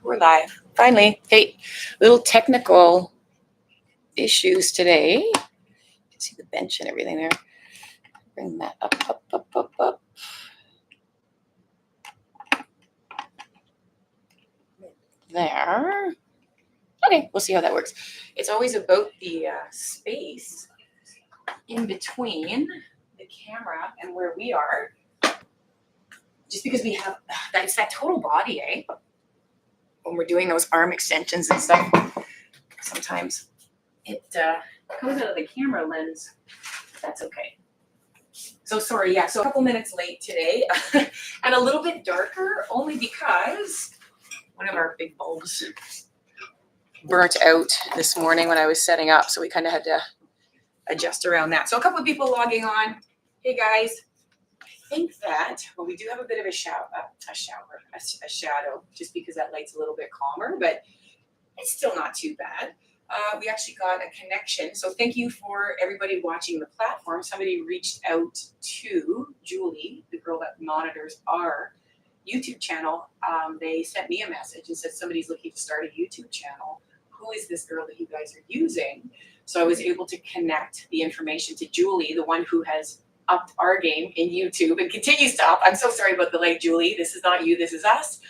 We're live. Finally. Hey, little technical issues today. You can see the bench and everything there. Bring that up. There. Okay, we'll see how that works. It's always about the space in between the camera and where we are. Just because we have, it's that total body, eh? When we're doing those arm extensions and stuff, sometimes it comes out of the camera lens. That's okay. So sorry, yeah, so a couple minutes late today and a little bit darker only because one of our big bulbs burnt out this morning when I was setting up. So we kind of had to adjust around that. So a couple of people logging on. Hey guys, I think that, well, we do have a bit of a shadow, just because that light's a little bit calmer, but it's still not too bad. We actually got a connection. So thank you for everybody watching the platform. Somebody reached out to Julie, the girl that monitors our YouTube channel. They sent me a message and said somebody's looking to start a YouTube channel. Who is this girl that you guys are using? So I was able to connect the information to Julie, the one who has upped our game in YouTube and continues to up. I'm so sorry about the late, Julie. This is not you, this is us.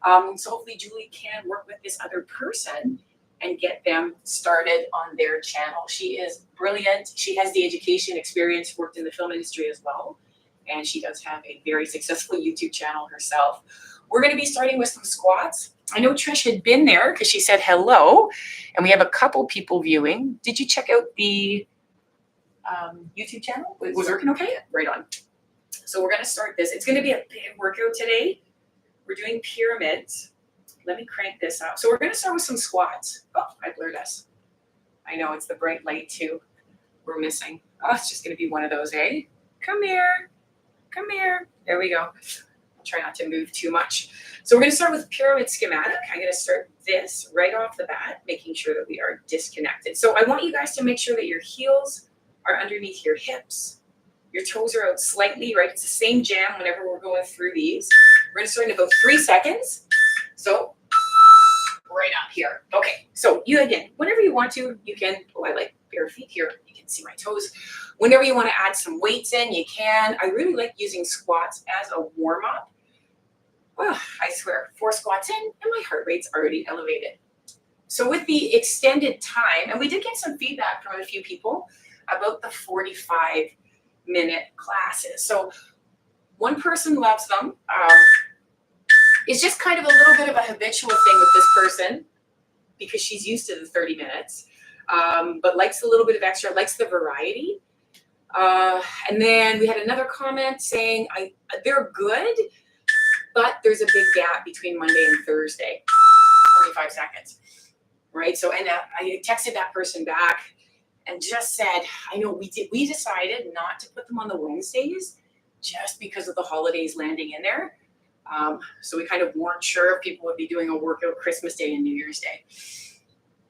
So hopefully Julie can work with this other person and get them started on their channel. She is brilliant. She has the education experience, worked in the film industry as well. And she does have a very successful YouTube channel herself. We're gonna be starting with some squats. I know Trish had been there because she said hello, and we have a couple people viewing. Did you check out the YouTube channel? Was it working okay? Right on. So we're gonna start this. It's gonna be a big workout today. We're doing pyramids. Let me crank this up. So we're gonna start with some squats. Oh, I blurred us. I know, it's the bright light too we're missing. Oh, it's just gonna be one of those, eh? Come here, come here. There we go. I'll try not to move too much. So we're gonna start with pyramid schematic. I'm gonna start this right off the bat, making sure that we are disconnected. So I want you guys to make sure that your heels are underneath your hips. Your toes are out slightly, right? It's the same jam whenever we're going through these. We're gonna start in about 3 seconds. So right up here. Okay, so you again, whenever you want to, you can, oh, I like bare feet here. You can see my toes. Whenever you want to add some weights in, you can. I really like using squats as a warm-up. Oh, I swear, 4 squats in and my heart rate's already elevated. So with the extended time, and we did get some feedback from a few people about the 45-minute classes. So one person loves them. It's just kind of a little bit of a habitual thing with this person because she's used to the 30 minutes, but likes a little bit of extra, likes the variety. And then we had another comment saying they're good, but there's a big gap between Monday and Thursday, 45 seconds, right? So, and I texted that person back and just said, I know we decided not to put them on the Wednesdays just because of the holidays landing in there. So we kind of weren't sure if people would be doing a workout Christmas Day and New Year's Day.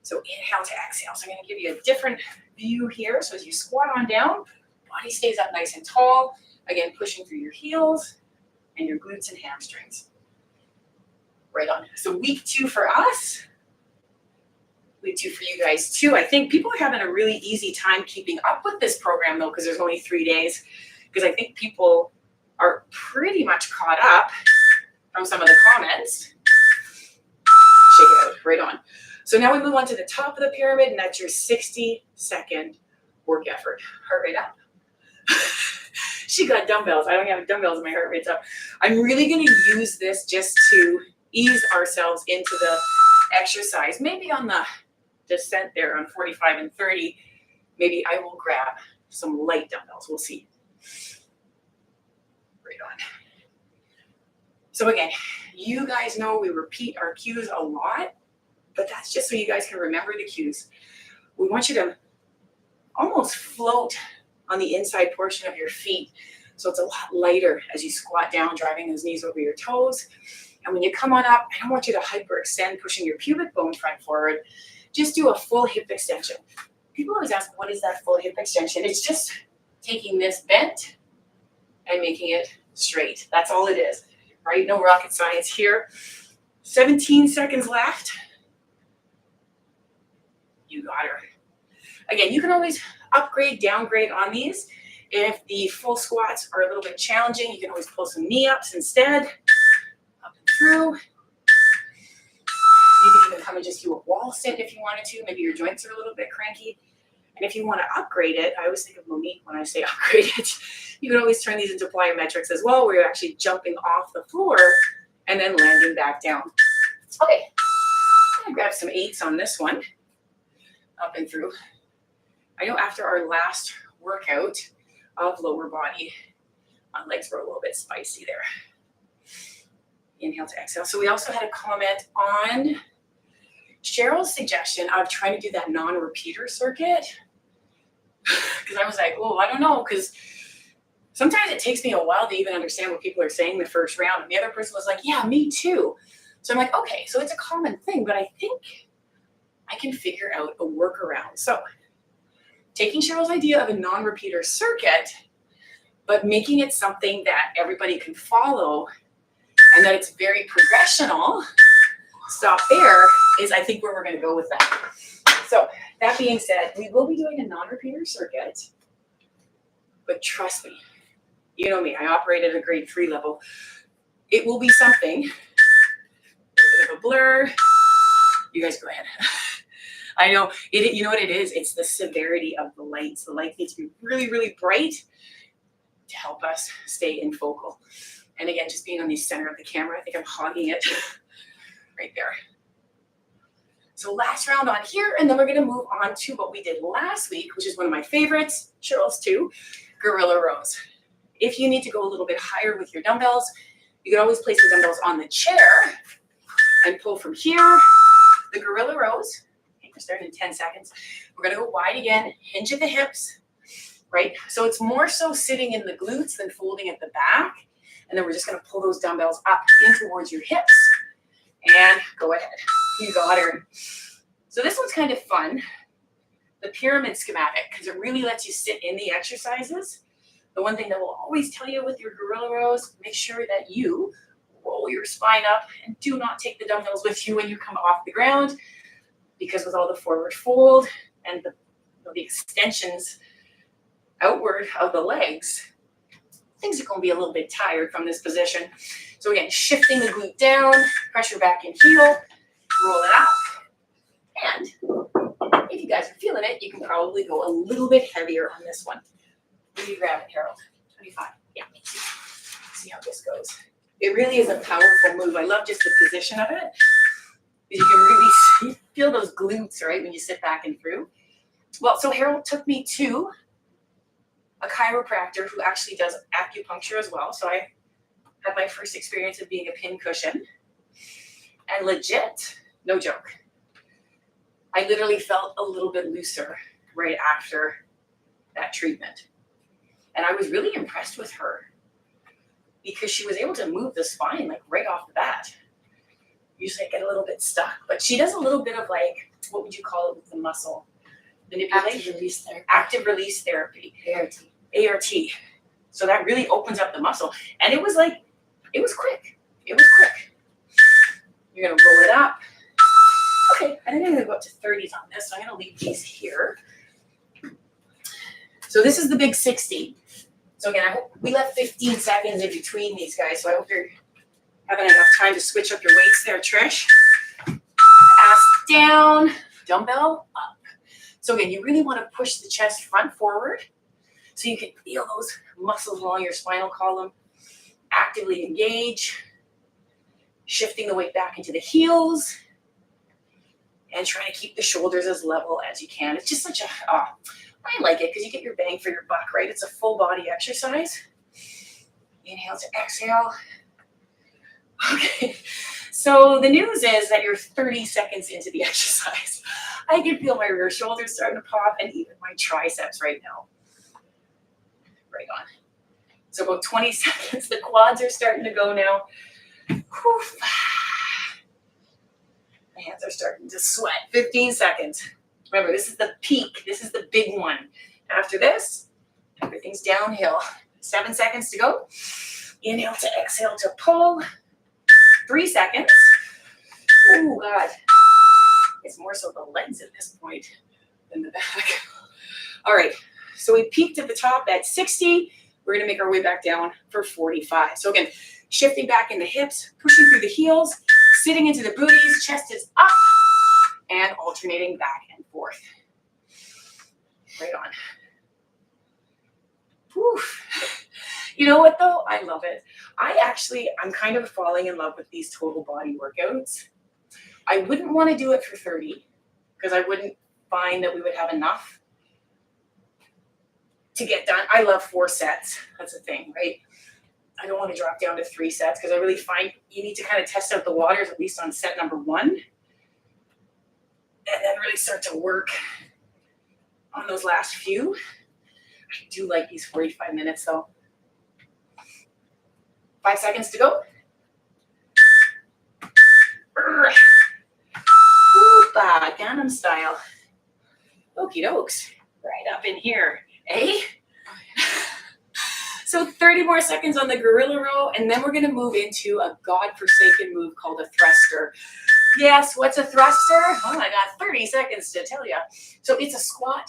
So inhale to exhale. So I'm going to give you a different view here. So as you squat on down, body stays up nice and tall. Again, pushing through your heels and your glutes and hamstrings. Right on. So week 2 for us. Week 2 for you guys too. I think people are having a really easy time keeping up with this program though, because there's only 3 days. Because I think people are pretty much caught up from some of the comments. Shake it out, right on. So now we move on to the top of the pyramid, and that's your 60-second work effort. Heart rate up. She got dumbbells. I don't have dumbbells, my heart rate's up. I'm really gonna use this just to ease ourselves into the exercise. Maybe on the descent there on 45 and 30, maybe I will grab some light dumbbells, we'll see. Right on. So again, you guys know we repeat our cues a lot, but that's just so you guys can remember the cues. We want you to almost float on the inside portion of your feet. So it's a lot lighter as you squat down, driving those knees over your toes. And when you come on up, I don't want you to hyperextend, pushing your pubic bone front forward. Just do a full hip extension. People always ask, what is that full hip extension? It's just taking this bent and making it straight. That's all it is, right? No rocket science here. 17 seconds left. You got her. Again, you can always upgrade, downgrade on these. If the full squats are a little bit challenging, you can always pull some knee ups instead. Up and through. You can even come and just do a wall sit if you wanted to. Maybe your joints are a little bit cranky. And if you want to upgrade it, I always think of Monique when I say upgrade it. You can always turn these into plyometrics as well, where you're actually jumping off the floor and then landing back down. Okay, I'm gonna grab some 8s on this one. Up and through. I know after our last workout of lower body, my legs were a little bit spicy there. Inhale to exhale. So we also had a comment on Cheryl's suggestion of trying to do that non-repeater circuit. Because I was like, oh, I don't know, because sometimes it takes me a while to even understand what people are saying the first round. And the other person was like, yeah, me too. So I'm like, okay, so it's a common thing, but I think I can figure out a workaround. So taking Cheryl's idea of a non-repeater circuit, but making it something that everybody can follow and that it's very progressional, stop there, is I think where we're going to go with that. So that being said, we will be doing a non-repeater circuit, but trust me, you know me, I operate at a grade 3 level. It will be something, a bit of a blur. You guys go ahead. I know, you know what it is? It's the severity of the lights. The lights need to be really, really bright to help us stay in focal. And again, just being on the center of the camera, I think I'm hogging it right there. So last round on here, and then we're gonna move on to what we did last week, which is one of my favorites, Cheryl's too, gorilla rows. If you need to go a little bit higher with your dumbbells, you can always place the dumbbells on the chair and pull from here. The gorilla rows, I think we're starting in 10 seconds. We're gonna go wide again, hinge at the hips, right? So it's more so sitting in the glutes than folding at the back. And then we're just gonna pull those dumbbells up in towards your hips and go ahead. You got her. So this one's kind of fun, the pyramid schematic, because it really lets you sit in the exercises. The one thing that we'll always tell you with your gorilla rows, make sure that you roll your spine up and do not take the dumbbells with you when you come off the ground, because with all the forward fold and the extensions outward of the legs, things are going to be a little bit tired from this position. So again, shifting the glute down, pressure back in heel, roll it up. And if you guys are feeling it, you can probably go a little bit heavier on this one. What do you grab it, Harold? 25. Yeah. See how this goes. It really is a powerful move. I love just the position of it. You can really feel those glutes, right, when you sit back and through. Well, so Harold took me to a chiropractor who actually does acupuncture as well. So I had my first experience of being a pin cushion. And legit, no joke, I literally felt a little bit looser right after that treatment. And I was really impressed with her because she was able to move the spine like right off the bat. Usually I get a little bit stuck, but she does a little bit of like, what would you call it with the muscle? Manipulation. Active release therapy. ART. So that really opens up the muscle. And it was like, it was quick. It was quick. You're going to roll it up. Okay, and I'm going to go up to 30s on this. So I'm going to leave these here. So this is the big 60. So again, I hope we left 15 seconds in between these guys. So I hope you're having enough time to switch up your weights there, Trish. Ass down, dumbbell up. So again, you really want to push the chest front forward so you can feel those muscles along your spinal column actively engage, shifting the weight back into the heels, and trying to keep the shoulders as level as you can. It's just such a, I like it because you get your bang for your buck, right? It's a full body exercise. Inhale to exhale. Okay, so the news is that you're 30 seconds into the exercise. I can feel my rear shoulders starting to pop and even my triceps right now. Right on. So about 20 seconds, the quads are starting to go now. Whew. My hands are starting to sweat. 15 seconds. Remember, this is the peak. This is the big one. After this, everything's downhill. 7 seconds to go. Inhale to exhale to pull. 3 seconds. Oh God. It's more so the legs at this point than the back. All right, so we peaked at the top at 60. We're gonna make our way back down for 45. So again, shifting back in the hips, pushing through the heels, sitting into the booties, chest is up, and alternating back and forth. Right on. Whew. You know what though? I love it. I'm kind of falling in love with these total body workouts. I wouldn't want to do it for 30 because I wouldn't find that we would have enough to get done. I love 4 sets. That's the thing, right? I don't want to drop down to 3 sets because I really find you need to kind of test out the waters, at least on set number 1, and then really start to work on those last few. I do like these 45 minutes though. 5 seconds to go. Oopa, Gangnam style. Okie dokes. Right up in here, eh? So 30 more seconds on the gorilla row, and then we're gonna move into a godforsaken move called a thruster. Yes, what's a thruster? Oh, I got 30 seconds to tell you. So it's a squat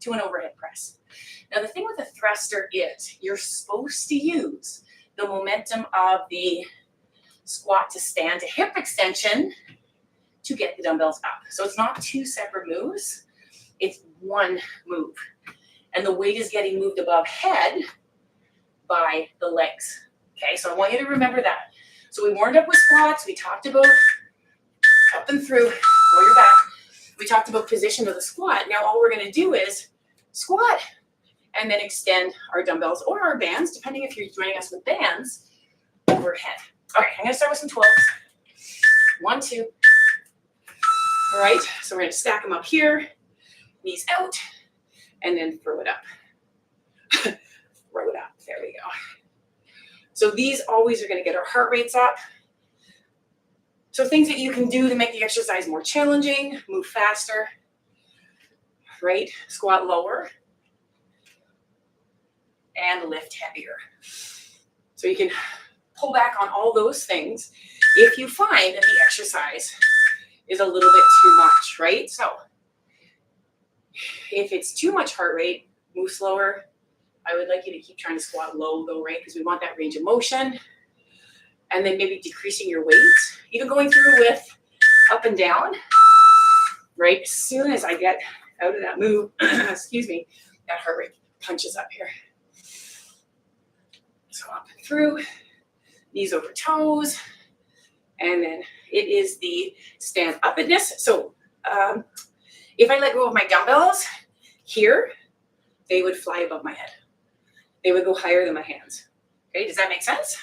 to an overhead press. Now the thing with a thruster is you're supposed to use the momentum of the squat to stand to hip extension to get the dumbbells up. So it's not 2 separate moves, it's 1 move. And the weight is getting moved above head by the legs. Okay, so I want you to remember that. So we warmed up with squats, we talked about up and through, roll your back. We talked about position of the squat. Now all we're gonna do is squat and then extend our dumbbells or our bands, depending if you're joining us with bands, overhead. Okay, I'm gonna start with some 12s. 1, 2. All right, so we're gonna stack them up here, knees out, and then throw it up. Throw it up, there we go. So these always are gonna get our heart rates up. So things that you can do to make the exercise more challenging, move faster, right? Squat lower and lift heavier. So you can pull back on all those things if you find that the exercise is a little bit too much, right? So if it's too much heart rate, move slower. I would like you to keep trying to squat low though, right? Because we want that range of motion. And then maybe decreasing your weight, even going through with up and down, right? As soon as I get out of that move, excuse me, that heart rate punches up here. So up and through, knees over toes, and then it is the stand upness. So if I let go of my dumbbells here, they would fly above my head. They would go higher than my hands. Okay, does that make sense?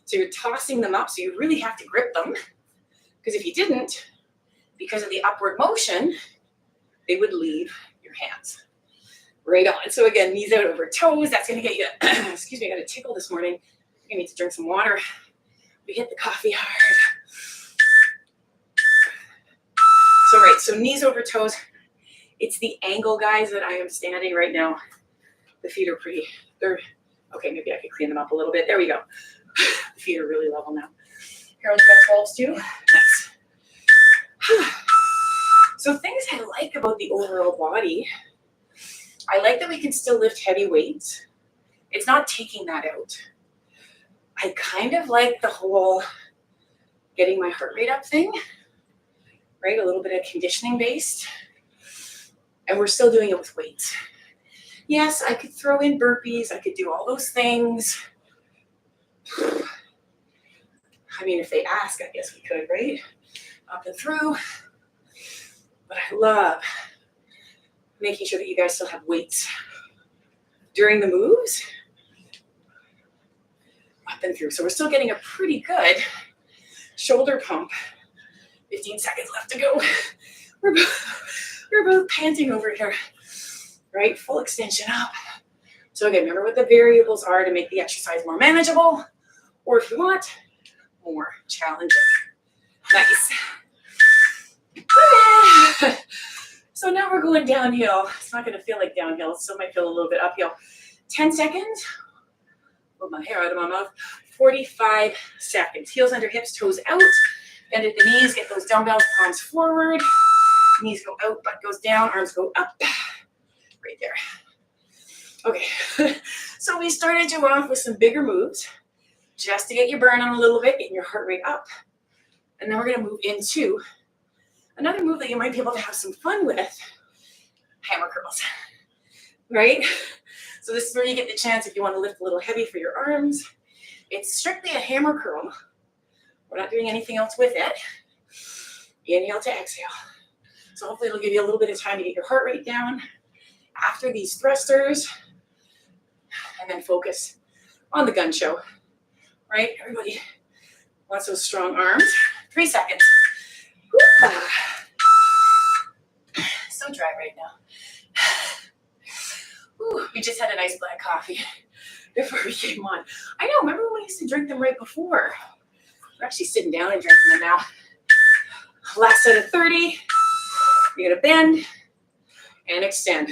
So you're tossing them up, so you really have to grip them, because if you didn't, because of the upward motion, they would leave your hands. Right on. So again, knees out over toes. That's going to get you, excuse me, I got a tickle this morning. I need to drink some water. We hit the coffee hard. So right, so knees over toes. It's the angle, guys, that I am standing right now. The feet are okay, maybe I could clean them up a little bit. There we go. The feet are really level now. Carolyn's got 12s too. Nice. So things I like about the overall body, I like that we can still lift heavy weights. It's not taking that out. I kind of like the whole getting my heart rate up thing, right? A little bit of conditioning based. And we're still doing it with weights. Yes, I could throw in burpees. I could do all those things. I mean, if they ask, I guess we could, right? Up and through. But I love making sure that you guys still have weights during the moves. Up and through. So we're still getting a pretty good shoulder pump. 15 seconds left to go. We're both panting over here, right? Full extension up. So again, remember what the variables are to make the exercise more manageable, or if you want, more challenging. Nice. So now we're going downhill. It's not going to feel like downhill. It still might feel a little bit uphill. 10 seconds. Pull my hair out of my mouth. 45 seconds. Heels under hips, toes out. Bend at the knees, get those dumbbells, palms forward. Knees go out, butt goes down, arms go up. Right there. Okay, so we started you off with some bigger moves just to get your burn on a little bit, getting your heart rate up. And then we're gonna move into another move that you might be able to have some fun with, hammer curls, right? So this is where you get the chance if you wanna lift a little heavy for your arms. It's strictly a hammer curl. We're not doing anything else with it. Inhale to exhale. So hopefully it'll give you a little bit of time to get your heart rate down after these thrusters, and then focus on the gun show, right? Everybody wants those strong arms. 3 seconds. So dry right now. Ooh, we just had a nice black coffee before we came on. I know, remember when we used to drink them right before? We're actually sitting down and drinking them now. Last set of 30. You're gonna bend and extend.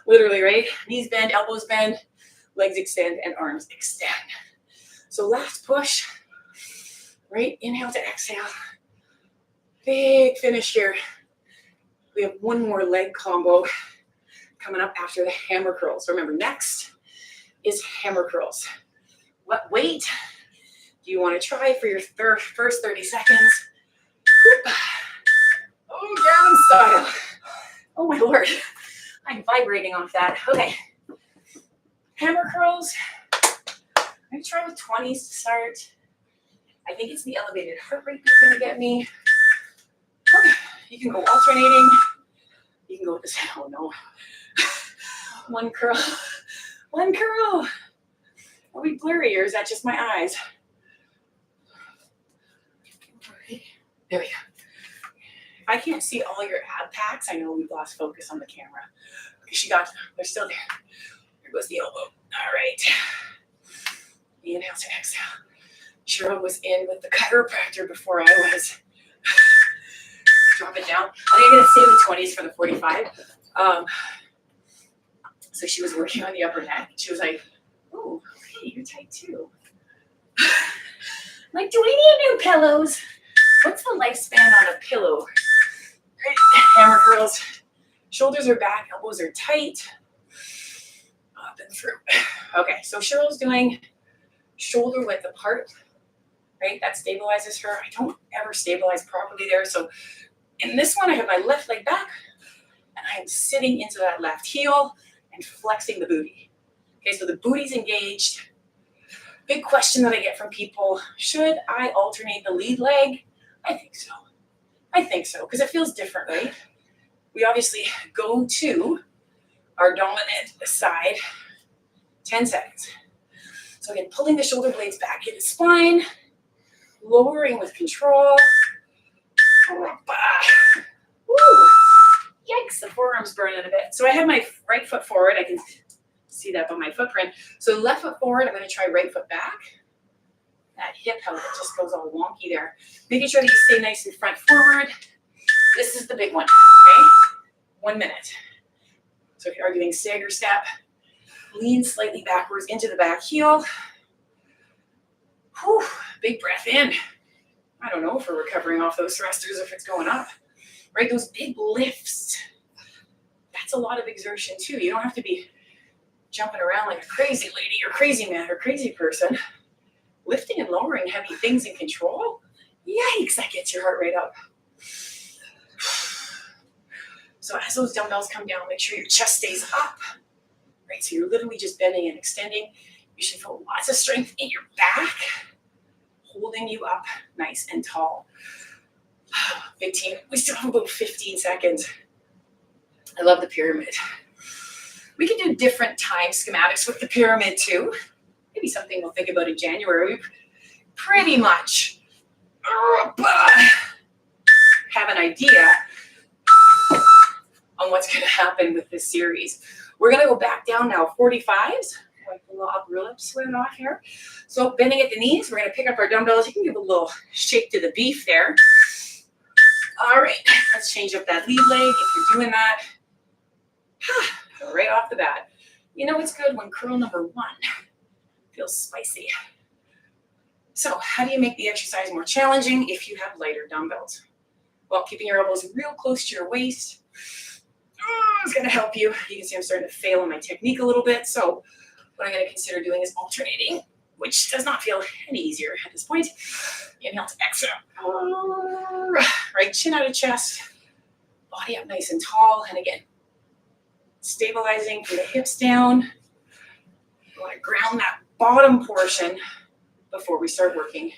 Literally, right? Knees bend, elbows bend, legs extend, and arms extend. So last push, right? Inhale to exhale. Big finish here. We have one more leg combo coming up after the hammer curls. So remember, next is hammer curls. What weight do you want to try for your first 30 seconds? Whoop. Oh, Gavin style. Oh my Lord. I'm vibrating off that. Okay. Hammer curls. I'm going to try with 20s to start. I think it's the elevated heart rate that's going to get me. Okay. You can go alternating. You can go with this. Oh no. One curl. One curl. Are we blurry or is that just my eyes? There we go. If I can't see all your ab packs, I know we've lost focus on the camera. Okay, they're still there. There goes the elbow. All right. Inhale to exhale. Cheryl was in with the chiropractor before I was. Drop it down. I think I'm gonna save the 20s for the 45. So she was working on the upper neck. She was like, "Oh, okay, you're tight too." I'm like, do we need new pillows? What's the lifespan on a pillow? Great. Hammer curls. Shoulders are back, elbows are tight. Up and through. Okay, so Cheryl's doing shoulder width apart, right? That stabilizes her. I don't ever stabilize properly there. So in this one, I have my left leg back, and I'm sitting into that left heel and flexing the booty. Okay, so the booty's engaged. Big question that I get from people, should I alternate the lead leg? I think so. I think so, because it feels different, right? We obviously go to our dominant side, 10 seconds. So again, pulling the shoulder blades back into spine, lowering with control. Woo! Yikes, the forearm's burning a bit. So I have my right foot forward. I can see that by my footprint. So left foot forward, I'm going to try right foot back. That hip, how it just goes all wonky there. Making sure that you stay nice and front forward. This is the big one, okay? 1 minute. So if you are doing stagger step, lean slightly backwards into the back heel. Whew, big breath in. I don't know if we're recovering off those thrusters, if it's going up, right? Those big lifts. That's a lot of exertion too. You don't have to be jumping around like a crazy lady or crazy man or crazy person. Lifting and lowering heavy things in control, yikes, that gets your heart rate up. So as those dumbbells come down, make sure your chest stays up, right? So you're literally just bending and extending. You should feel lots of strength in your back, holding you up nice and tall. Big team, we still have about 15 seconds. I love the pyramid. We can do different time schematics with the pyramid too. Maybe something we'll think about in January. We pretty much have an idea on what's going to happen with this series. We're going to go back down now, 45s. Like the little upper lip sweating off here. So bending at the knees, we're going to pick up our dumbbells. You can give a little shake to the beef there. All right, let's change up that lead leg if you're doing that. Right off the bat. You know it's good when curl number 1 feels spicy. So how do you make the exercise more challenging if you have lighter dumbbells? Well, keeping your elbows real close to your waist is going to help you. You can see I'm starting to fail in my technique a little bit. So what I'm going to consider doing is alternating, which does not feel any easier at this point. Inhale to exhale. Right chin out of chest, body up nice and tall. And again, stabilizing from the hips down. You want to ground that bottom portion before we start working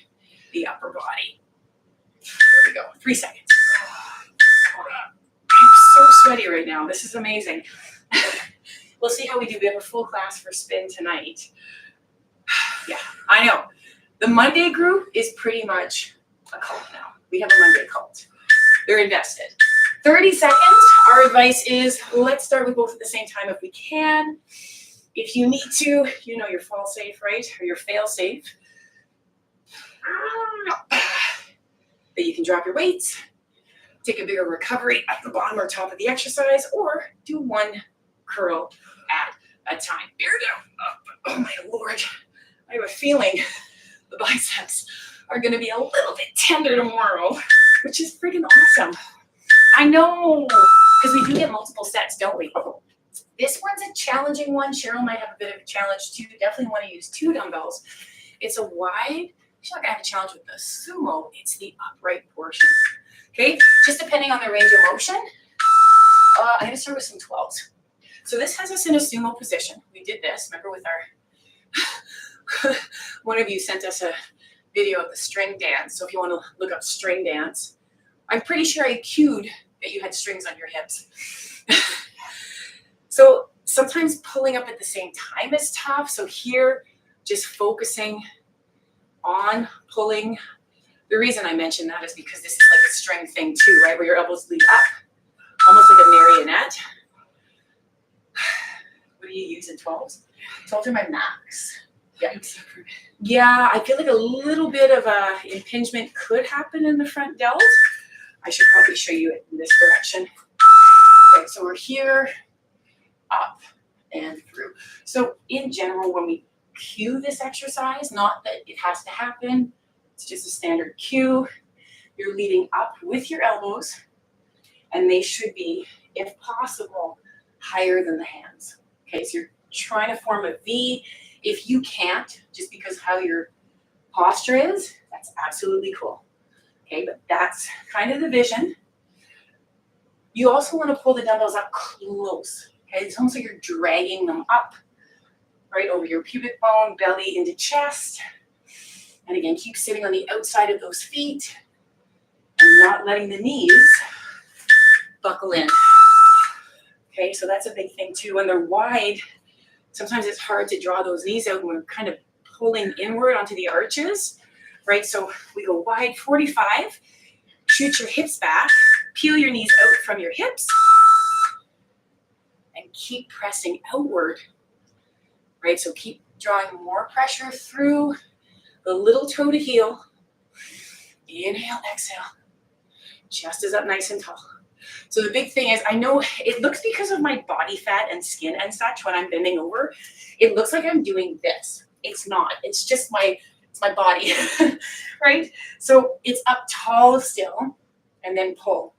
the upper body. There we go. 3 seconds. I'm so sweaty right now. This is amazing. We'll see how we do. We have a full class for spin tonight. Yeah, I know. The Monday group is pretty much a cult now. We have a Monday cult. They're invested. 30 seconds. Our advice is let's start with both at the same time if we can. If you need to, you know your fall safe, right? Or your fail safe. That you can drop your weights, take a bigger recovery at the bottom or top of the exercise, or do one curl at a time. Bear down. Oh my Lord. I have a feeling the biceps are going to be a little bit tender tomorrow, which is freaking awesome. I know, because we do get multiple sets, don't we? This one's a challenging one. Cheryl might have a bit of a challenge too. Definitely want to use 2 dumbbells. It's a wide, she's not going to have a challenge with the sumo. It's the upright portion. Okay, just depending on the range of motion. I'm going to start with some 12s. So this has us in a sumo position. We did this, remember, with our, one of you sent us a video of the string dance. So if you want to look up string dance, I'm pretty sure I cued that you had strings on your hips. So sometimes pulling up at the same time is tough. So here, just focusing on pulling. The reason I mentioned that is because this is like a string thing too, right? Where your elbows lead up, almost like a marionette. What do you use in 12s? 12s are my max. Yeah. Yeah, I feel like a little bit of a impingement could happen in the front delt. I should probably show you it in this direction. Right, so we're here, up and through. So in general, when we cue this exercise, not that it has to happen, it's just a standard cue. You're leading up with your elbows, and they should be, if possible, higher than the hands. Okay, so you're trying to form a V. If you can't, just because how your posture is, that's absolutely cool. Okay, but that's kind of the vision. You also want to pull the dumbbells up close. Okay, it's almost like you're dragging them up, right over your pubic bone, belly into chest. And again, keep sitting on the outside of those feet and not letting the knees buckle in. Okay, so that's a big thing too. When they're wide, sometimes it's hard to draw those knees out when we're kind of pulling inward onto the arches, right? So we go wide, 45, shoot your hips back, peel your knees out from your hips, and keep pressing outward, right? So keep drawing more pressure through the little toe to heel. Inhale, exhale. Chest is up nice and tall. So the big thing is, I know it looks because of my body fat and skin and such when I'm bending over, it looks like I'm doing this. It's not. It's just it's my body, right? So it's up tall still and then pull.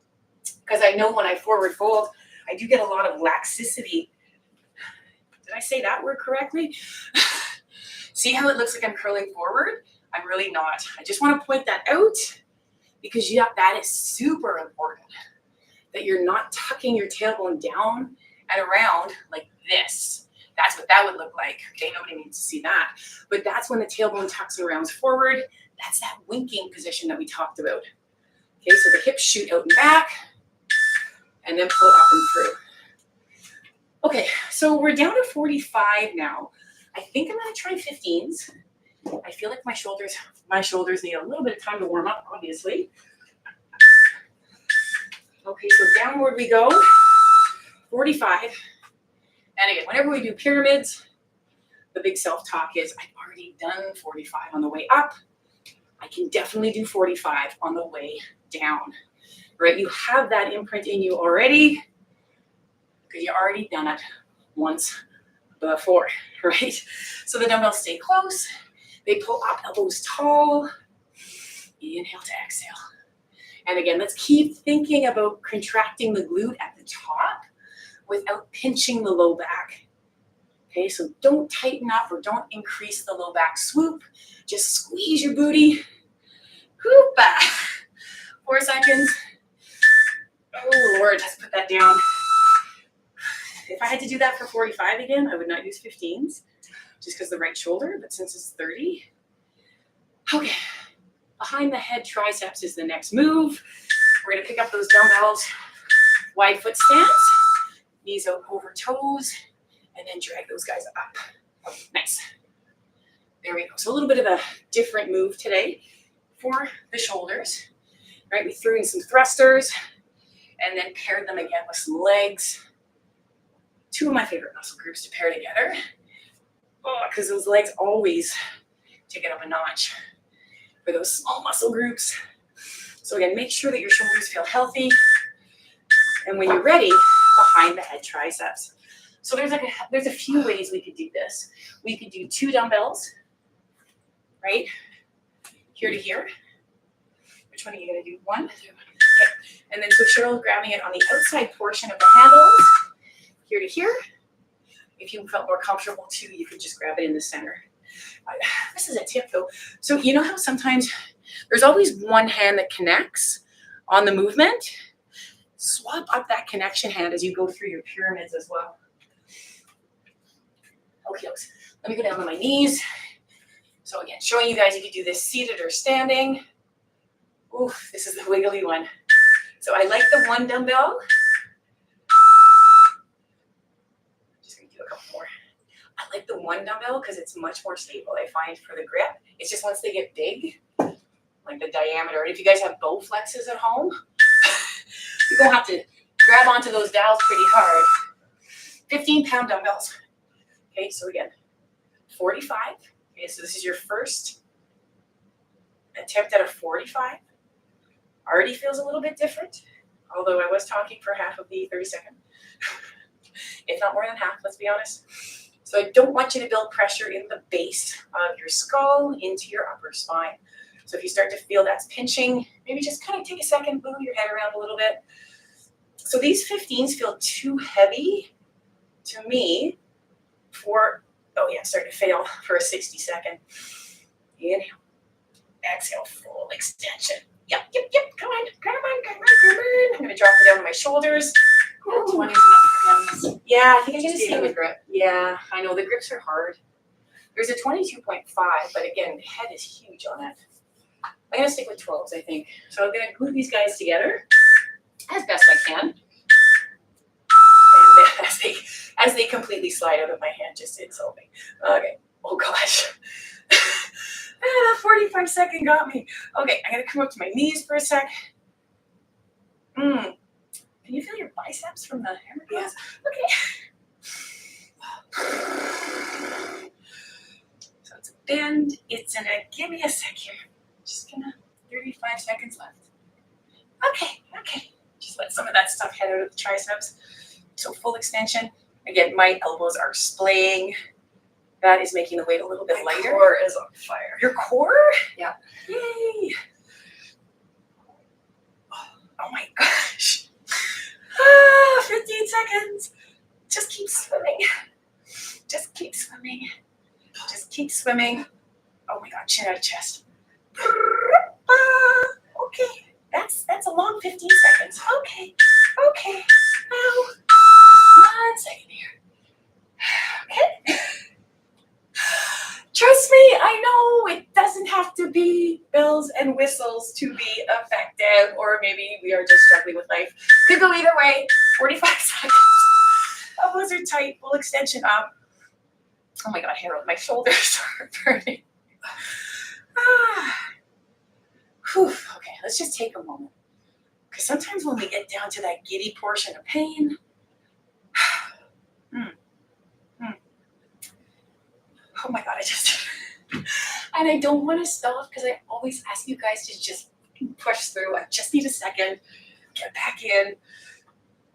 Because I know when I forward fold, I do get a lot of laxicity. Did I say that word correctly? See how it looks like I'm curling forward? I'm really not. I just want to point that out because that is super important. That you're not tucking your tailbone down and around like this. That's what that would look like. Okay, nobody needs to see that. But that's when the tailbone tucks and rounds forward. That's that winking position that we talked about. Okay, so the hips shoot out and back, and then pull up and through. Okay, so we're down to 45 now. I think I'm gonna try 15s. I feel like my shoulders need a little bit of time to warm up, obviously. Okay, so downward we go, 45. And again, whenever we do pyramids, the big self-talk is, I've already done 45 on the way up. I can definitely do 45 on the way down, right? You have that imprint in you already because you already done it once before, right? So the dumbbells stay close. They pull up, elbows tall. Inhale to exhale. And again, let's keep thinking about contracting the glute at the top without pinching the low back. Okay, so don't tighten up or don't increase the low back swoop. Just squeeze your booty. Hoopa. 4 seconds. Oh Lord, let's put that down. If I had to do that for 45 again, I would not use 15s just because the right shoulder, but since it's 30. Okay, behind the head triceps is the next move. We're gonna pick up those dumbbells, wide foot stance, knees out over toes, and then drag those guys up. Nice. There we go. So a little bit of a different move today for the shoulders. Right, we threw in some thrusters and then paired them again with some legs. 2 of my favorite muscle groups to pair together. Oh, because those legs always take it up a notch for those small muscle groups. So again, make sure that your shoulders feel healthy. And when you're ready, behind the head triceps. So there's a few ways we could do this. We could do 2 dumbbells, right? Here to here. Which one are you gonna do? 1? Okay. And then so Cheryl grabbing it on the outside portion of the handles, here to here. If you felt more comfortable too, you could just grab it in the center. This is a tip though. So you know how sometimes there's always one hand that connects on the movement? Swap up that connection hand as you go through your pyramids as well. Okay, let me go down on my knees. So again, showing you guys you can do this seated or standing. Ooh, this is the wiggly one. So I like the 1 dumbbell. Just gonna do a couple more. I like the 1 dumbbell because it's much more stable, I find, for the grip. It's just once they get big, like the diameter. And if you guys have bow flexes at home, you're gonna have to grab onto those dowels pretty hard. 15-pound dumbbells. Okay, so again, 45. Okay, so this is your first attempt at a 45. Already feels a little bit different, although I was talking for half of the 30-second. If not more than half, let's be honest. So I don't want you to build pressure in the base of your skull into your upper spine. So if you start to feel that's pinching, maybe just kind of take a second, move your head around a little bit. So these 15s feel too heavy to me for, oh yeah, starting to fail for a 60-second. Inhale, exhale, full extension. Yep, come on. I'm gonna drop it down on my shoulders. 20 is not for him. Yeah, I think I'm gonna See see the grip. Yeah, I know the grips are hard. There's a 22.5, but again, the head is huge on it. I'm gonna stick with 12s, I think. So I'm gonna glue these guys together as best I can. And then as they completely slide out of my hand, just insult me. Okay. Oh gosh. That 45-second got me. Okay, I'm gonna come up to my knees for a sec. Can you feel your biceps from the hammer class? Yeah. Okay. So it's a bend. It's in a, give me a sec here. Just gonna, 35 seconds left. Okay. Just let some of that stuff head out of the triceps. So full extension. Again, my elbows are splaying. That is making the weight a little bit lighter. My core is on fire. Your core? Yeah. Yay. Oh my gosh. 15 seconds. Just keep swimming. Just keep swimming. Just keep swimming. Oh my God, chin out of chest. Okay. That's a long 15 seconds. Okay. Now, 1 second here. Okay. Trust me, I know it doesn't have to be bells and whistles to be effective, or maybe we are just struggling with life. Could go either way. 45 seconds. Elbows are tight, full extension up. Oh my God, Harold, my shoulders are burning. Okay, let's just take a moment. Because sometimes when we get down to that giddy portion of pain, oh my God, and I don't want to stop because I always ask you guys to just push through. I just need a second, get back in,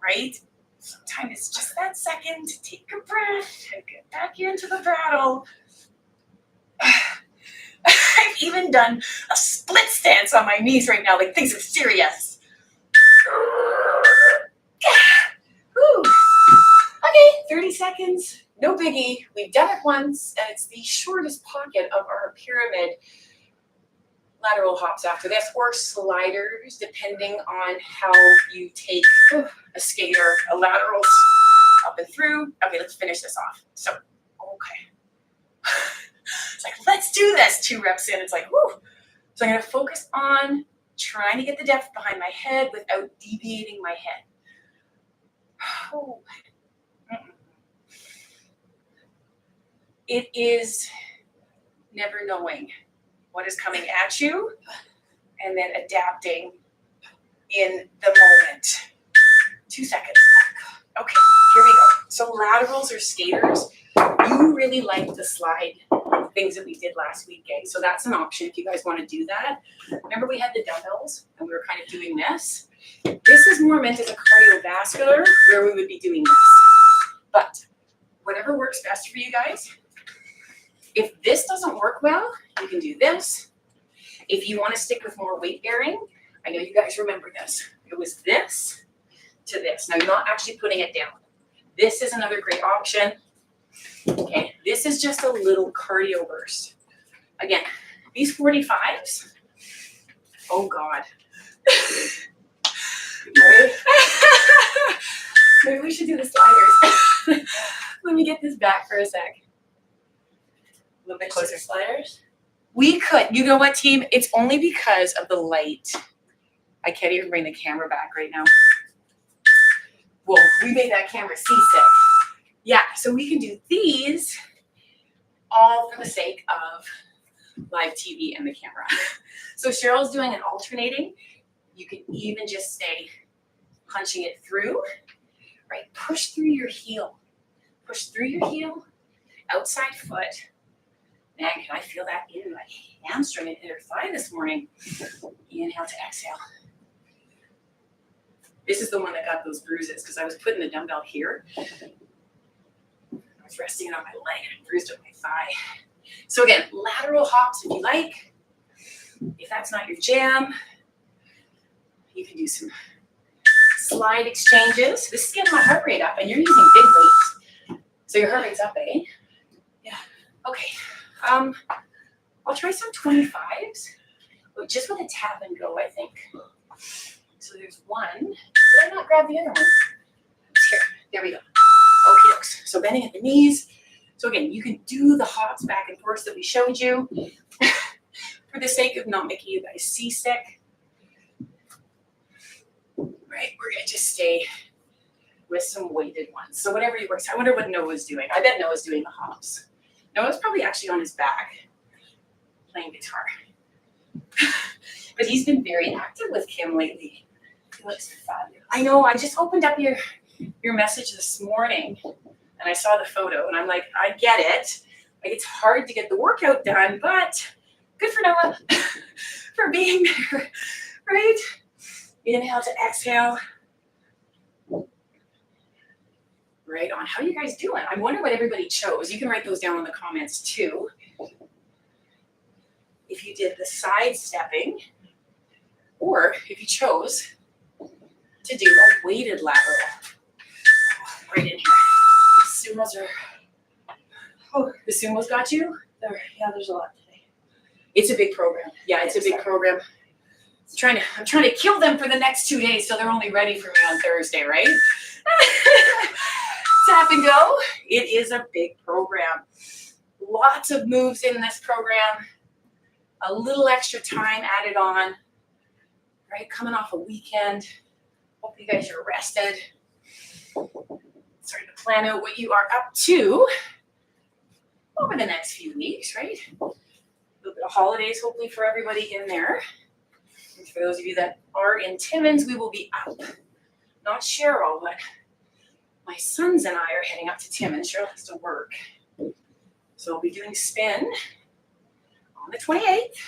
right? Sometimes it's just that second to take a breath and get back into the battle. I've even done a split stance on my knees right now, like things are serious. Whew. Okay, 30 seconds, no biggie. We've done it once, and it's the shortest pocket of our pyramid. Lateral hops after this, or sliders, depending on how you take a skater, a lateral up and through. Okay, let's finish this off. So, okay. It's like, let's do this. 2 reps in, it's like, whoo. So I'm gonna focus on trying to get the depth behind my head without deviating my head. Oh. It is never knowing what is coming at you and then adapting in the moment. 2 seconds. Okay, here we go. So laterals or skaters, you really like the slide things that we did last week, eh? So that's an option if you guys want to do that. Remember we had the dumbbells and we were kind of doing this? This is more meant as a cardiovascular where we would be doing this. But whatever works best for you guys. If this doesn't work well, you can do this. If you want to stick with more weight bearing, I know you guys remember this. It was this to this. Now you're not actually putting it down. This is another great option. Okay, this is just a little cardio burst. Again, these 45s, oh God. Maybe we should do the sliders. Let me get this back for a sec. A little bit closer sliders. We could. You know what, team? It's only because of the light. I can't even bring the camera back right now. Well, we made that camera seasick. Yeah, so we can do these all for the sake of live TV and the camera. So Cheryl's doing an alternating. You can even just stay punching it through, right? Push through your heel. Push through your heel, outside foot. Man, can I feel that in my hamstring and inner thigh this morning? Inhale to exhale. This is the one that got those bruises because I was putting the dumbbell here. I was resting it on my leg and I bruised up my thigh. So again, lateral hops if you like. If that's not your jam, you can do some slide exchanges. This is getting my heart rate up and you're using big weights. So your heart rate's up, eh? Yeah. Okay. I'll try some 25s, but just with a tap and go, I think. So there's one. Did I not grab the other one? It's here. There we go. Okay, dokes. So bending at the knees. So again, you can do the hops back and forth that we showed you. For the sake of not making you guys seasick. Right, we're gonna just stay with some weighted ones. So whatever you work. I wonder what Noah's doing. I bet Noah's doing the hops. Noah's probably actually on his back playing guitar. But he's been very active with Kim lately. He looks fabulous. I know, I just opened up your message this morning and I saw the photo and I'm like, I get it. Like it's hard to get the workout done, but good for Noah for being there, right? Inhale to exhale. Right on. How are you guys doing? I wonder what everybody chose. You can write those down in the comments too. If you did the side stepping, or if you chose to do a weighted lateral. Right in here. The sumos are, the sumos got you? There's a lot today. It's a big program. Yeah, it's a big program. I'm trying to kill them for the next 2 days so they're only ready for me on Thursday, right? Tap and go. It is a big program. Lots of moves in this program. A little extra time added on. Right, coming off a weekend. Hope you guys are rested. Starting to plan out what you are up to over the next few weeks, right? A little bit of holidays, hopefully, for everybody in there. And for those of you that are in Timmins, we will be up. Not Cheryl, but my sons and I are heading up to Timmins. Cheryl has to work. So we'll be doing spin on the 28th.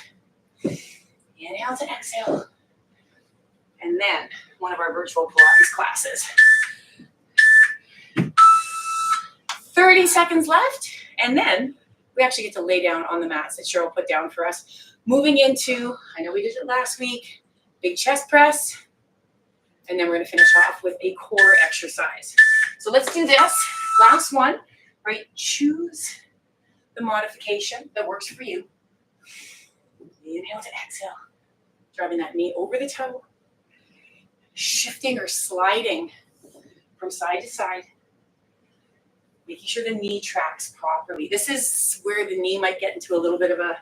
Inhale to exhale. And then one of our virtual Pilates classes. 30 seconds left, and then we actually get to lay down on the mats that Cheryl put down for us. Moving into, I know we did it last week, big chest press, and then we're gonna finish off with a core exercise. So let's do this, last one, right? Choose the modification that works for you. Inhale to exhale, driving that knee over the toe, shifting or sliding from side to side, making sure the knee tracks properly. This is where the knee might get into a little bit of a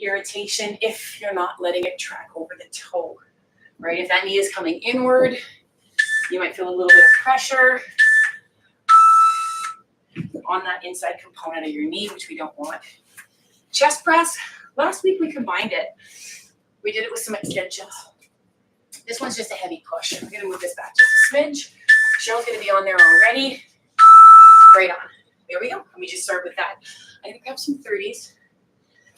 irritation if you're not letting it track over the toe, right? If that knee is coming inward, you might feel a little bit of pressure on that inside component of your knee, which we don't want. Chest press, last week we combined it. We did it with some extensions. This one's just a heavy push. I'm gonna move this back just a smidge. Cheryl's gonna be on there already. Right on. There we go. Let me just start with that. I'm gonna grab some 30s.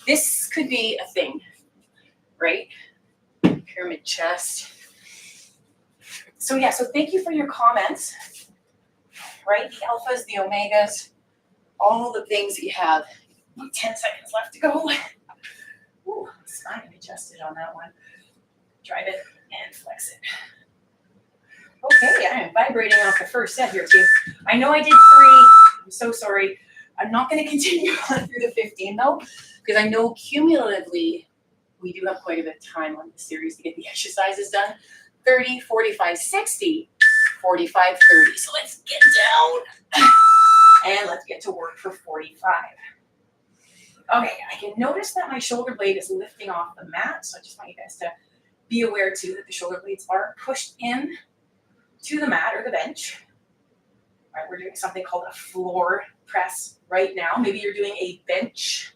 This could be a thing, right? Pyramid chest. So yeah, so thank you for your comments, right? The alphas, the omegas, all the things that you have. 10 seconds left to go. Ooh, spine adjusted on that one. Drive it and flex it. Okay, I am vibrating off the first set here, team. I know I did 3. I'm so sorry. I'm not going to continue on through the 15 though, because I know cumulatively we do have quite a bit of time on this series to get the exercises done. 30, 45, 60, 45, 30. So let's get down and let's get to work for 45. Okay, I can notice that my shoulder blade is lifting off the mat, so I just want you guys to be aware too that the shoulder blades are pushed in to the mat or the bench. All right, we're doing something called a floor press right now. Maybe you're doing a bench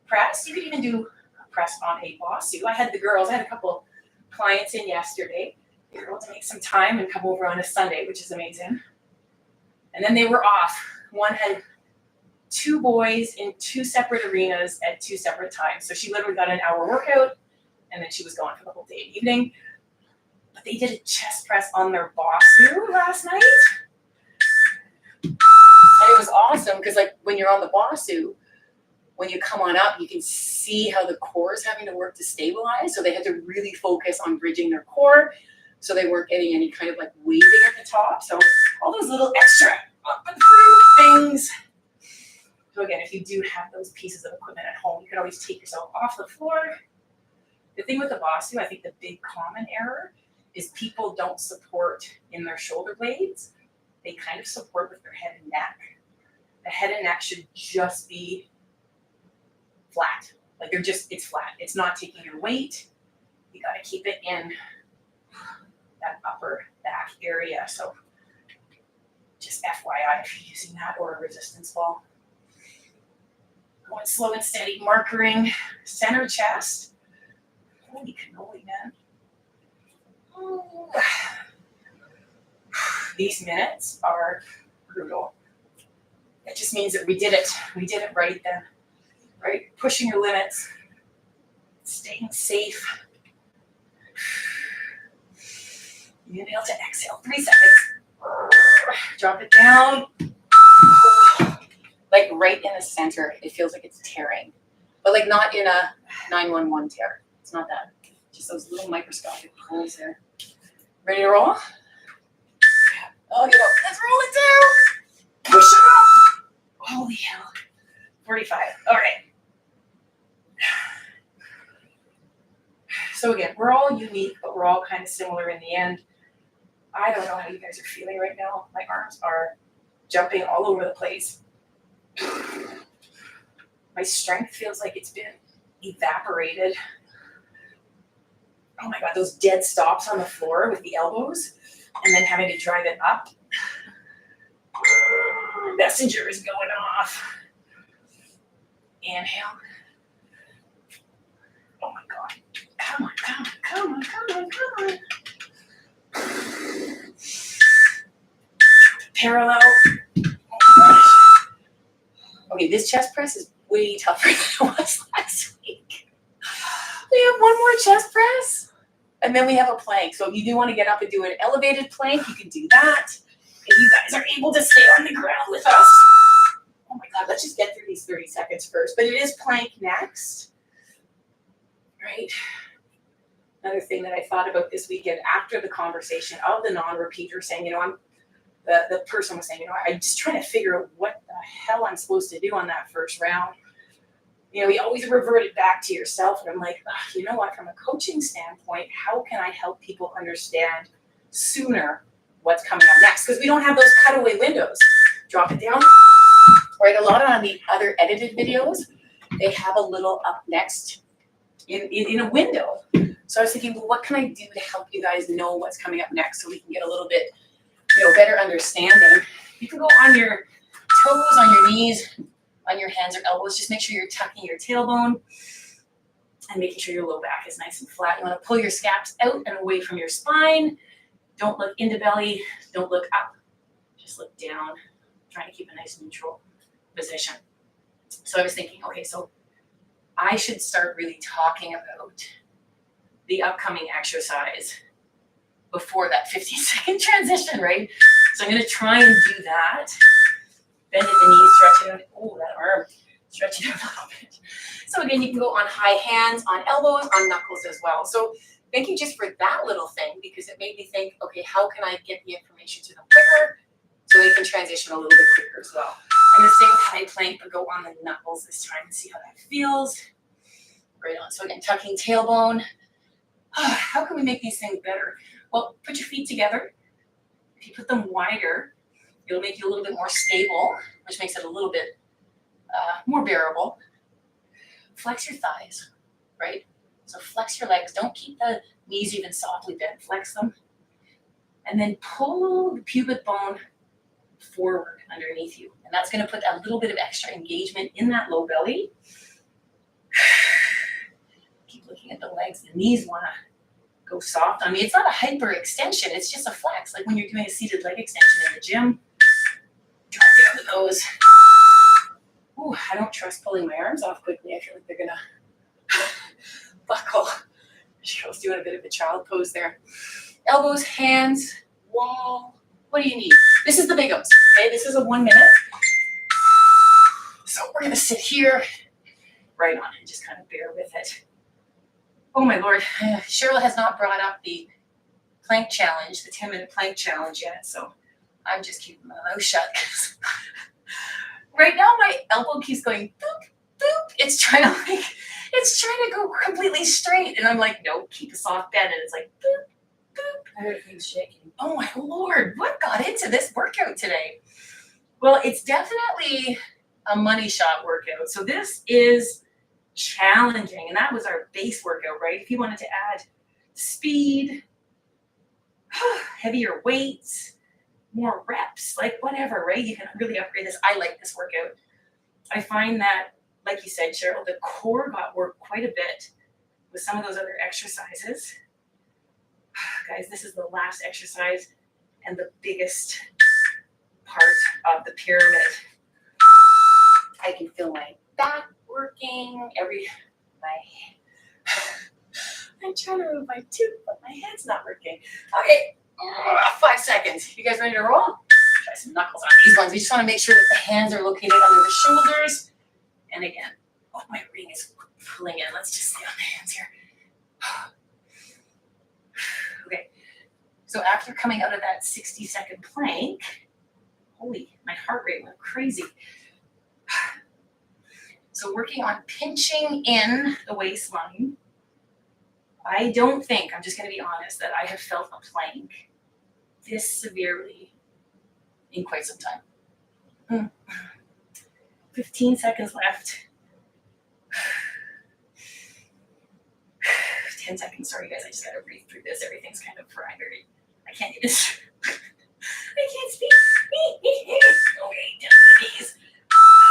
press. You could even do a press on a Bosu. I had a couple clients in yesterday. They were able to make some time and come over on a Sunday, which is amazing. And then they were off. One had 2 boys in 2 separate arenas at 2 separate times. So she literally got an hour workout and then she was gone for the whole day and evening. But they did a chest press on their Bosu last night. And it was awesome because like when you're on the Bosu, when you come on up, you can see how the core is having to work to stabilize. So they had to really focus on bridging their core so they weren't getting any kind of like waving at the top. So all those little extra up and through things. So again, if you do have those pieces of equipment at home, you can always take yourself off the floor. The thing with the Bosu, I think the big common error is people don't support in their shoulder blades. They kind of support with their head and neck. The head and neck should just be flat. Like it's flat. It's not taking your weight. You got to keep it in that upper back area. So just FYI if you're using that or a resistance ball. Going slow and steady, markering center chest. Holy cannoli, man. Ooh. These minutes are brutal. It just means that we did it. We did it right then. Right? Pushing your limits. Staying safe. Inhale to exhale. 3 seconds. Drop it down. Like right in the center. It feels like it's tearing. But like not in a 911 tear. It's not that. Just those little microscopic pulls there. Ready to roll? Oh, you know, let's roll it down. Push it up. Holy hell. 45. All right. So again, we're all unique, but we're all kind of similar in the end. I don't know how you guys are feeling right now. My arms are jumping all over the place. My strength feels like it's been evaporated. Oh my God, those dead stops on the floor with the elbows and then having to drive it up. Messenger is going off. Inhale. Oh my God. Come on, come on, come on, come on, come on. Parallel. Oh my gosh. Okay, this chest press is way tougher than it was last week. We have one more chest press, and then we have a plank. So if you do want to get up and do an elevated plank, you can do that. If you guys are able to stay on the ground with us, Oh my God, let's just get through these 30 seconds first. But it is plank next, right? Another thing that I thought about this weekend after the conversation of the non-repeater saying, the person was saying, I'm just trying to figure out what the hell I'm supposed to do on that first round. You always revert it back to yourself. And I'm like, you know what, from a coaching standpoint, how can I help people understand sooner what's coming up next? Because we don't have those cutaway windows. Drop it down. Right, a lot on the other edited videos, they have a little up next in a window. So I was thinking, well, what can I do to help you guys know what's coming up next so we can get a little bit, better understanding. You can go on your toes, on your knees, on your hands or elbows. Just make sure you're tucking your tailbone and making sure your low back is nice and flat. You want to pull your scaps out and away from your spine. Don't look into belly. Don't look up. Just look down. Trying to keep a nice neutral position. So I was thinking, okay, so I should start really talking about the upcoming exercise before that 15-second transition, right? So I'm going to try and do that. Bend at the knees, stretch it out. Oh, that arm. Stretch it out a little bit. So again, you can go on high hands, on elbows, on knuckles as well. So thank you just for that little thing, because it made me think, okay, how can I get the information to them quicker so they can transition a little bit quicker as well. I'm going to stay with high plank, but go on the knuckles this time and see how that feels. Right on. So again, tucking tailbone. How can we make these things better? Well, put your feet together. If you put them wider, it'll make you a little bit more stable, which makes it a little bit more bearable. Flex your thighs, right? So flex your legs. Don't keep the knees even softly bent. Flex them. And then pull the pubic bone forward underneath you. And that's going to put a little bit of extra engagement in that low belly. Keep looking at the legs. The knees want to go soft on me. It's not a hyper extension. It's just a flex. Like when you're doing a seated leg extension in the gym. Drop down the nose. Ooh, I don't trust pulling my arms off quickly. I feel like they're going to buckle. Cheryl's doing a bit of a child pose there. Elbows, hands, wall. What do you need? This is the big ups. Okay, this is a 1 minute. So we're going to sit here. Right on and just kind of bear with it. Oh my Lord, Cheryl has not brought up the plank challenge, the 10-minute plank challenge yet, so I'm just keeping my mouth shut. Right now my elbow keeps going boop, boop. It's trying to go completely straight, and I'm like, no, keep a soft bend, and it's like boop, boop. I heard things shaking. Oh my Lord, what got into this workout today? Well, it's definitely a money shot workout. So this is challenging, and that was our base workout, right? If you wanted to add speed, heavier weights, more reps, like whatever, right? You can really upgrade this. I like this workout. I find that, like you said, Cheryl, the core got worked quite a bit with some of those other exercises. Guys, this is the last exercise and the biggest part of the pyramid. I can feel my back working, I'm trying to move my tooth, but my head's not working. Okay, 5 seconds. You guys ready to roll? Try some knuckles on these ones. We just want to make sure that the hands are located under the shoulders. And again, my ring is pulling in. Let's just stay on the hands here. Okay, so after coming out of that 60-second plank, my heart rate went crazy. So working on pinching in the waistline. I don't think, I'm just going to be honest, that I have felt a plank this severely in quite some time. 15 seconds left. 10 seconds. Sorry, guys. I just got to breathe through this. Everything's kind of fried. I can't do this. I can't speak. Okay, down to the knees.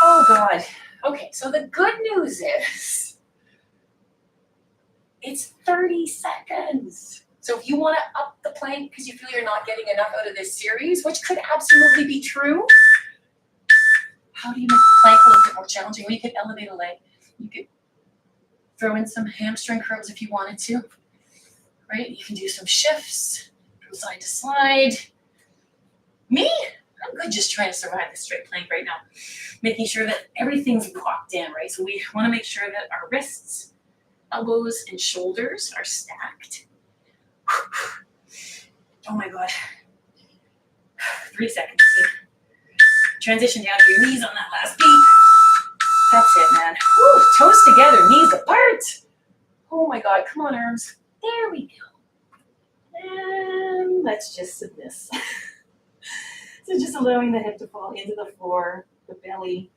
Oh, God. Okay, so the good news is it's 30 seconds. So if you want to up the plank because you feel you're not getting enough out of this series, which could absolutely be true, how do you make the plank a little bit more challenging? Well, you could elevate a leg. You could throw in some hamstring curls if you wanted to, right? You can do some shifts from side to side. Me, I'm good just trying to survive the straight plank right now. Making sure that everything's locked in, right? So we want to make sure that our wrists, elbows, and shoulders are stacked. Oh my God. 3 seconds. Transition down to your knees on that last beat. That's it, man. Whew, toes together, knees apart. Oh my God, come on, arms. There we go. And let's just submit. So just allowing the head to fall into the floor, the belly.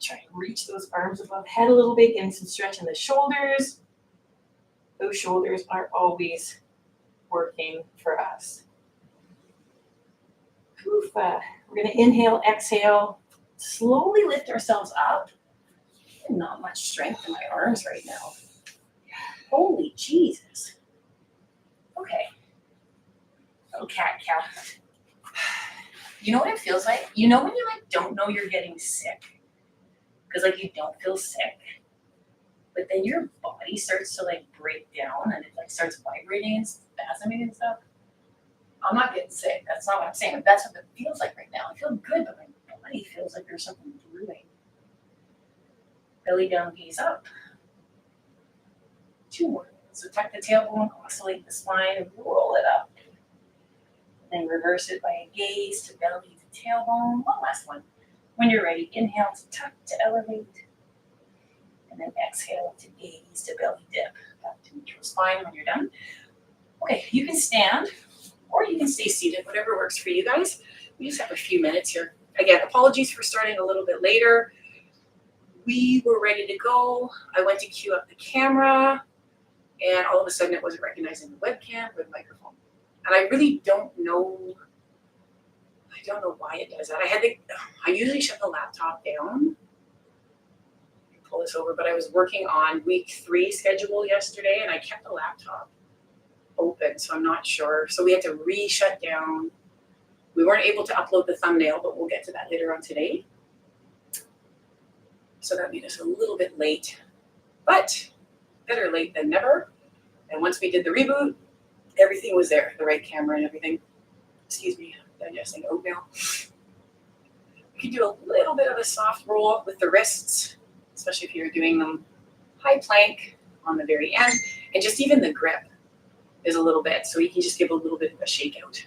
Try and reach those arms above head a little bit, getting some stretch in the shoulders. Those shoulders are always working for us. Oof, we're going to inhale, exhale, slowly lift ourselves up. Not much strength in my arms right now. Holy Jesus. Okay. Little cat cow. You know what it feels like? You know when you like don't know you're getting sick? Because like you don't feel sick, but then your body starts to like break down and it like starts vibrating and spasming and stuff. I'm not getting sick. That's not what I'm saying. But that's what it feels like right now. I feel good, but my body feels like there's something brewing. Belly down, gaze up. 2 more. So tuck the tailbone, oscillate the spine, and roll it up. Then reverse it by a gaze to belly to tailbone. One last one. When you're ready, inhale to tuck to elevate. And then exhale to gaze to belly dip. Back to neutral spine when you're done. Okay, you can stand or you can stay seated, whatever works for you guys. We just have a few minutes here. Again, apologies for starting a little bit later. We were ready to go. I went to queue up the camera, and all of a sudden it wasn't recognizing the webcam or the microphone. And I really don't know why it does that. I usually shut the laptop down. Pull this over, but I was working on week 3 schedule yesterday, and I kept the laptop open, so I'm not sure. So we had to re-shut down. We weren't able to upload the thumbnail, but we'll get to that later on today. So that made us a little bit late, but better late than never. And once we did the reboot, everything was there, the right camera and everything. Excuse me, digesting oatmeal. You can do a little bit of a soft roll up with the wrists, especially if you're doing them high plank on the very end. And just even the grip is a little bit, so you can just give a little bit of a shake out.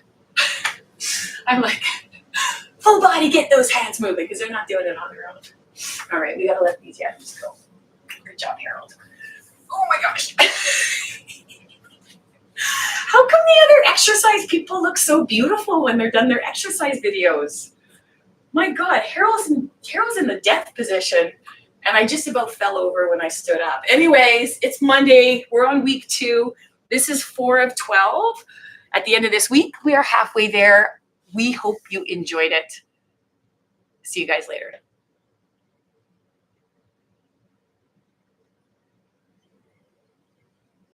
I'm like, full body, get those hands moving, because they're not doing it on their own. All right, we gotta let these yaps go. Good job, Harold. Oh my gosh. How come the other exercise people look so beautiful when they're done their exercise videos? My God, Harold's in the death position, and I just about fell over when I stood up. Anyways, it's Monday. We're on week 2. This is 4 of 12. At the end of this week, we are halfway there. We hope you enjoyed it. See you guys later.